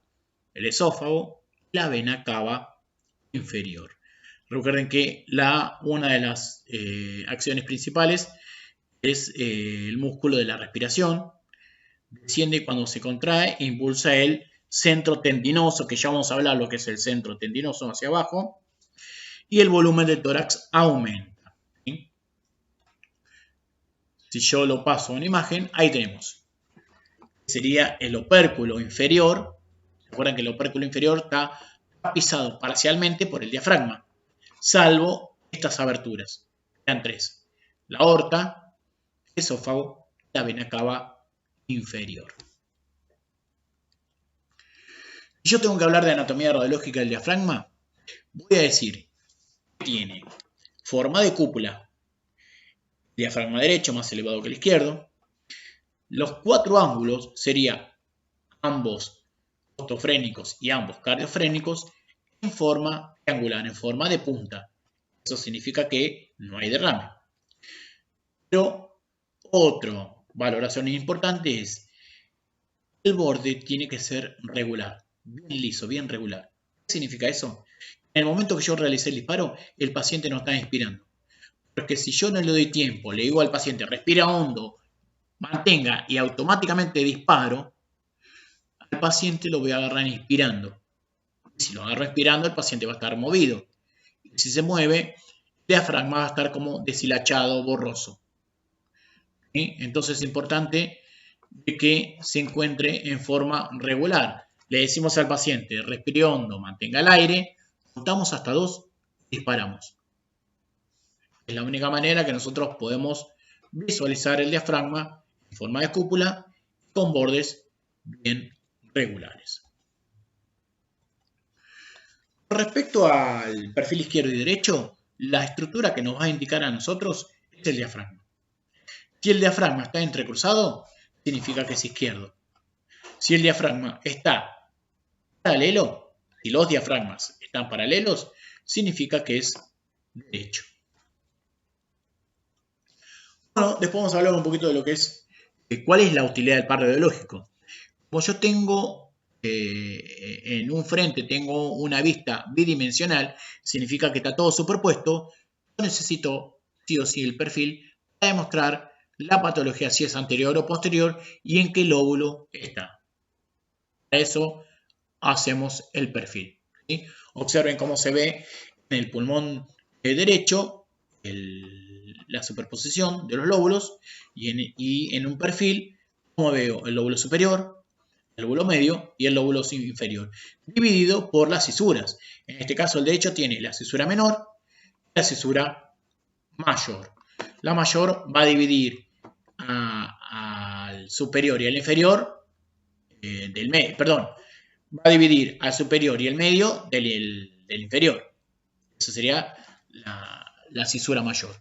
Speaker 1: el esófago y la vena cava inferior. Recuerden que una de las acciones principales es el músculo de la respiración. Desciende cuando se contrae e impulsa el centro tendinoso, que ya vamos a hablar lo que es el centro tendinoso hacia abajo, y el volumen del tórax aumenta. ¿Sí? Si yo lo paso a una imagen, ahí tenemos. Sería el opérculo inferior. Recuerden que el opérculo inferior está tapizado parcialmente por el diafragma, salvo estas aberturas. Quedan 3. La aorta, el esófago y la vena cava inferior. Si yo tengo que hablar de anatomía radiológica del diafragma, voy a decir que tiene forma de cúpula, diafragma derecho más elevado que el izquierdo. Los 4 ángulos serían ambos ortofrénicos y ambos cardiofrénicos en forma triangular, en forma de punta. Eso significa que no hay derrame. Pero otra valoración importante es el borde tiene que ser regular, bien liso, bien regular. ¿Qué significa eso? En el momento que yo realicé el disparo, el paciente no está inspirando. Porque si yo no le doy tiempo, le digo al paciente, respira hondo, mantenga y automáticamente disparo, al paciente lo voy a agarrar inspirando. Si lo agarro inspirando, el paciente va a estar movido. Y si se mueve, el diafragma va a estar como deshilachado, borroso. ¿Sí? Entonces es importante que se encuentre en forma regular. Le decimos al paciente, respire hondo, mantenga el aire, contamos hasta 2, disparamos. Es la única manera que nosotros podemos visualizar el diafragma en forma de cúpula con bordes bien regulares. Respecto al perfil izquierdo y derecho, la estructura que nos va a indicar a nosotros es el diafragma. Si el diafragma está entrecruzado, significa que es izquierdo. Si el diafragma está paralelo, si los diafragmas están paralelos, significa que es derecho. Bueno, después vamos a hablar un poquito de lo que es, cuál es la utilidad del par radiológico. Como yo tengo en un frente, tengo una vista bidimensional, significa que está todo superpuesto, yo necesito sí o sí el perfil para demostrar la patología, si es anterior o posterior, y en qué lóbulo está. Para eso hacemos el perfil. ¿Sí? Observen cómo se ve en el pulmón derecho la superposición de los lóbulos y en un perfil, como veo el lóbulo superior, el lóbulo medio y el lóbulo inferior, dividido por las cisuras. En este caso el derecho tiene la cisura menor y la cisura mayor. La mayor va a dividir al superior y al inferior del medio, perdón, va a dividir al superior y el medio del inferior. Esa sería la cisura mayor.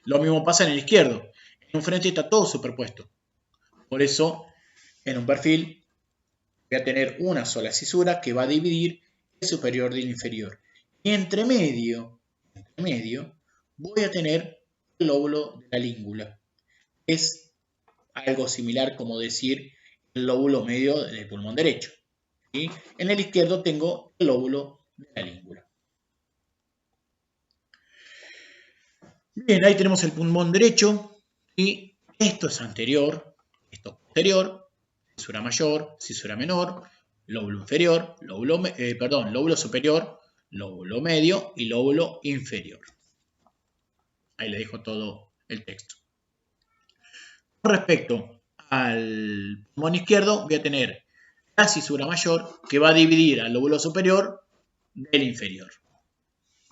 Speaker 1: Lo mismo pasa en el izquierdo. En un frente está todo superpuesto. Por eso, en un perfil voy a tener una sola cisura que va a dividir el superior del inferior. Y entre medio voy a tener el lóbulo de la língula. Es algo similar como decir el lóbulo medio del pulmón derecho. ¿Sí? En el izquierdo tengo el lóbulo de la língula. Bien, ahí tenemos el pulmón derecho. Y esto es anterior, esto es posterior, cisura mayor, cisura menor, lóbulo inferior, lóbulo superior, lóbulo medio y lóbulo inferior. Ahí le dejo todo el texto. Con respecto al pulmón izquierdo, voy a tener la cisura mayor que va a dividir al lóbulo superior del inferior.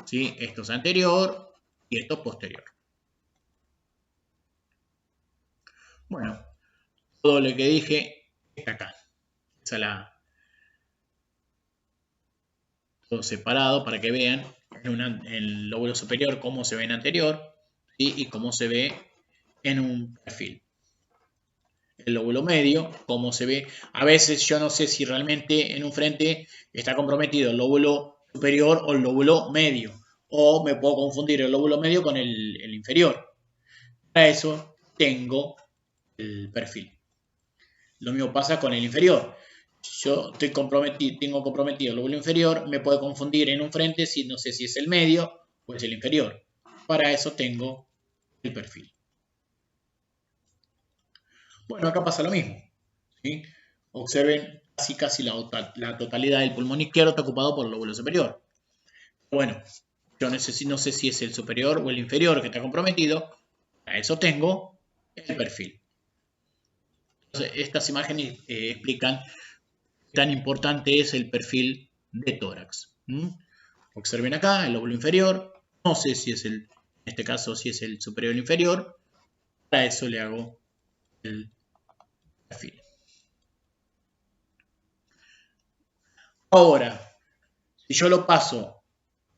Speaker 1: ¿Sí? Esto es anterior y esto es posterior. Bueno, todo lo que dije está acá. Todo separado para que vean en el lóbulo superior cómo se ve en anterior, ¿sí? Y cómo se ve en un perfil. El lóbulo medio, cómo se ve. A veces yo no sé si realmente en un frente está comprometido el lóbulo superior o el lóbulo medio. O me puedo confundir el lóbulo medio con el inferior. Para eso tengo el perfil. Lo mismo pasa con el inferior. Yo tengo comprometido el lóbulo inferior, me puedo confundir en un frente si no sé si es el medio o es el inferior. Para eso tengo el perfil. Bueno, acá pasa lo mismo. ¿Sí? Observen, casi la totalidad del pulmón izquierdo está ocupado por el lóbulo superior. Bueno, yo no sé si es el superior o el inferior que está comprometido. Para eso tengo el perfil. Entonces, estas imágenes explican qué tan importante es el perfil de tórax. Observen acá el lóbulo inferior. No sé si es en este caso, si es el superior o el inferior. Para eso le hago el perfil. Ahora, si yo lo paso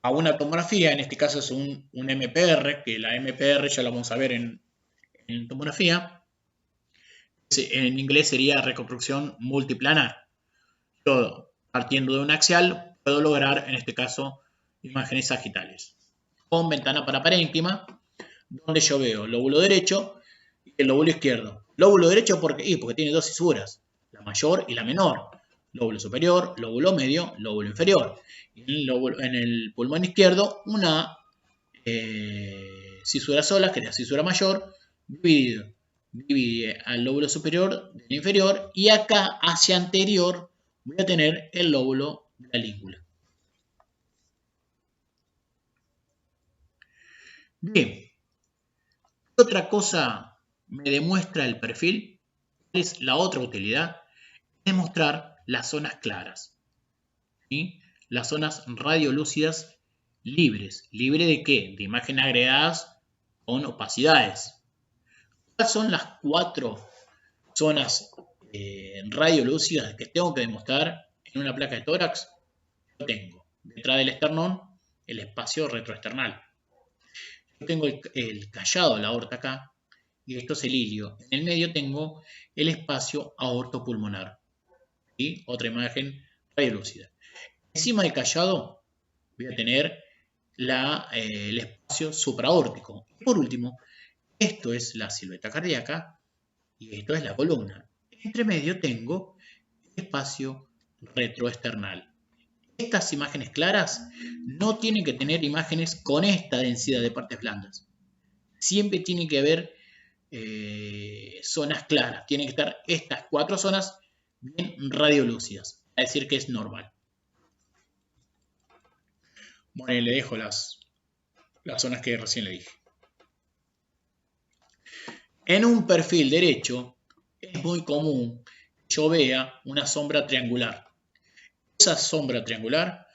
Speaker 1: a una tomografía, en este caso es un MPR, que la MPR ya la vamos a ver en tomografía. En inglés sería reconstrucción multiplanar. Yo, partiendo de un axial, puedo lograr, en este caso, imágenes sagitales. Con ventana paraparénquima, donde yo veo el lóbulo derecho y el lóbulo izquierdo. Lóbulo derecho, porque tiene dos cisuras, la mayor y la menor. Lóbulo superior, lóbulo medio, lóbulo inferior. En el pulmón izquierdo, una cisura sola, que es la cisura mayor, divide al lóbulo superior del inferior, y acá hacia anterior voy a tener el lóbulo de la língula. Bien, ¿qué otra cosa me demuestra el perfil? ¿Cuál es la otra utilidad? Es mostrar las zonas claras, ¿sí? Las zonas radiolúcidas libres. ¿Libre de qué? De imágenes agregadas con opacidades. ¿Cuáles son las 4 zonas radiolúcidas que tengo que demostrar en una placa de tórax? Yo tengo detrás del esternón el espacio retroesternal. Yo tengo el callado de la aorta acá, y esto es el ilio. En el medio tengo el espacio aortopulmonar. ¿Sí? Otra imagen radiolúcida. Encima del callado voy a tener el espacio supraórtico. Y por último, esto es la silueta cardíaca y esto es la columna. Entre medio tengo el espacio retroesternal. Estas imágenes claras no tienen que tener imágenes con esta densidad de partes blandas. Siempre tiene que haber zonas claras. Tienen que estar estas 4 zonas bien radiolúcidas. Es decir, que es normal. Bueno, y le dejo las zonas que recién le dije. En un perfil derecho es muy común que yo vea una sombra triangular. Esa sombra triangular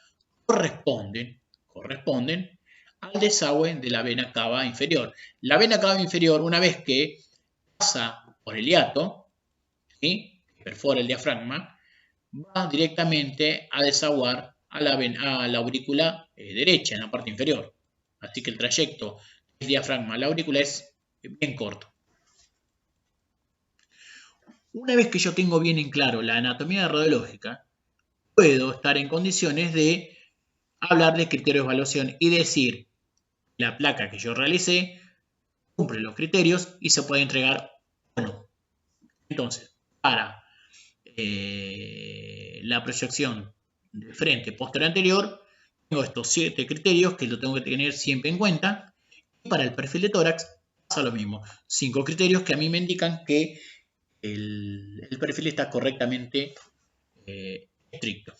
Speaker 1: corresponden al desagüe de la vena cava inferior. La vena cava inferior, una vez que pasa por el hiato, ¿sí?, que perfora el diafragma, va directamente a desaguar a la aurícula derecha, en la parte inferior. Así que el trayecto del diafragma a la aurícula es bien corto. Una vez que yo tengo bien en claro la anatomía radiológica, puedo estar en condiciones de hablar de criterios de evaluación y decir, la placa que yo realicé cumple los criterios y se puede entregar o no. Entonces, para la proyección de frente, posterior, anterior, tengo estos 7 criterios que lo tengo que tener siempre en cuenta. Y para el perfil de tórax pasa lo mismo. 5 criterios que a mí me indican que el perfil está correctamente estricto.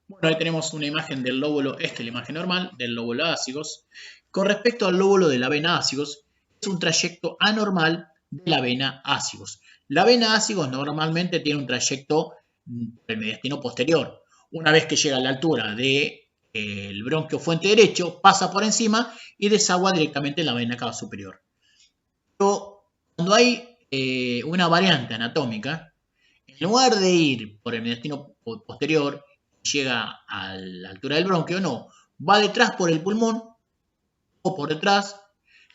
Speaker 1: Bueno, ahí tenemos una imagen del lóbulo, esta es la imagen normal del lóbulo ácigos. Con respecto al lóbulo de la vena ácigos, es un trayecto anormal de la vena ácigos. La vena ácigos normalmente tiene un trayecto del mediastino posterior. Una vez que llega a la altura del bronquio fuente derecho, pasa por encima y desagua directamente en la vena cava superior. Pero cuando hay una variante anatómica, en lugar de ir por el mediastino posterior, llega a la altura del bronquio, no, va detrás por el pulmón o por detrás,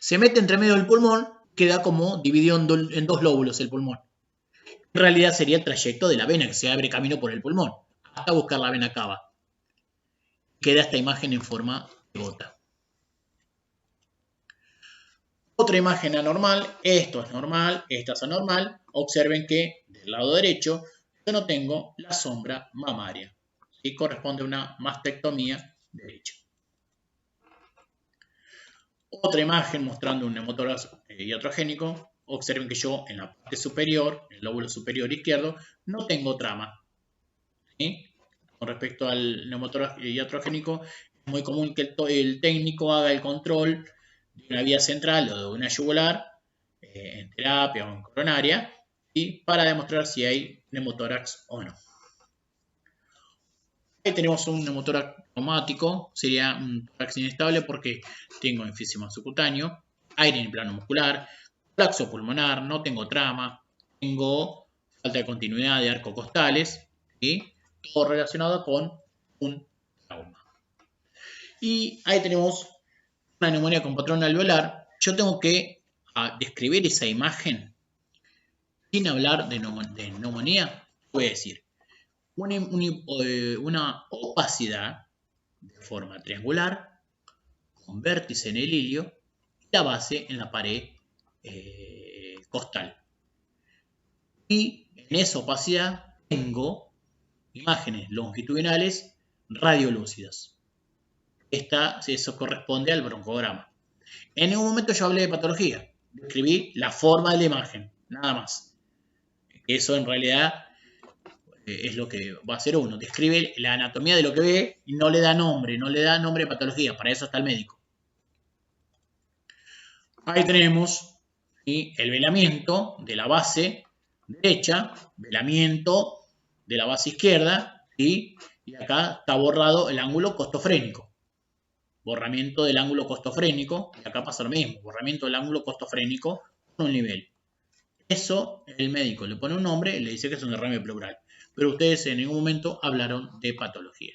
Speaker 1: se mete entre medio del pulmón, queda como dividido en 2 lóbulos el pulmón. En realidad sería el trayecto de la vena que se abre camino por el pulmón hasta buscar la vena cava. Queda esta imagen en forma de gota. Otra imagen anormal, esto es normal, esta es anormal. Observen que del lado derecho yo no tengo la sombra mamaria. Y corresponde a una mastectomía derecha. Otra imagen mostrando un neumotórax iatrogénico. Observen que yo en la parte superior, en el lóbulo superior izquierdo, no tengo trama. ¿Sí? Con respecto al neumotórax iatrogénico, es muy común que el técnico haga el control de una vía central o de una yugular en terapia o en coronaria, ¿sí?, para demostrar si hay neumotórax o no. Ahí tenemos un neumotórax traumático, sería un tórax inestable porque tengo enfisema subcutáneo, aire en el plano muscular, colapso pulmonar, no tengo trama, tengo falta de continuidad de arcos costales, ¿sí?, todo relacionado con un trauma. Y ahí tenemos una neumonía con patrón alveolar. Yo tengo que describir esa imagen sin hablar de neumonía. Voy a decir una opacidad de forma triangular con vértice en el ilio y la base en la pared costal. Y en esa opacidad tengo imágenes longitudinales radiolúcidas. eso corresponde al broncograma. En ningún momento yo hablé de patología. Describí la forma de la imagen, nada más. Eso en realidad es lo que va a hacer uno. Describe la anatomía de lo que ve y no le da nombre, de patología. Para eso está el médico. Ahí tenemos, ¿sí?, el velamiento de la base derecha, velamiento de la base izquierda, ¿sí?, y acá está borrado el ángulo costofrénico. Borramiento del ángulo costofrénico, y acá pasa lo mismo, borramiento del ángulo costofrénico con un nivel. Eso el médico le pone un nombre y le dice que es un derrame pleural. Pero ustedes en ningún momento hablaron de patología.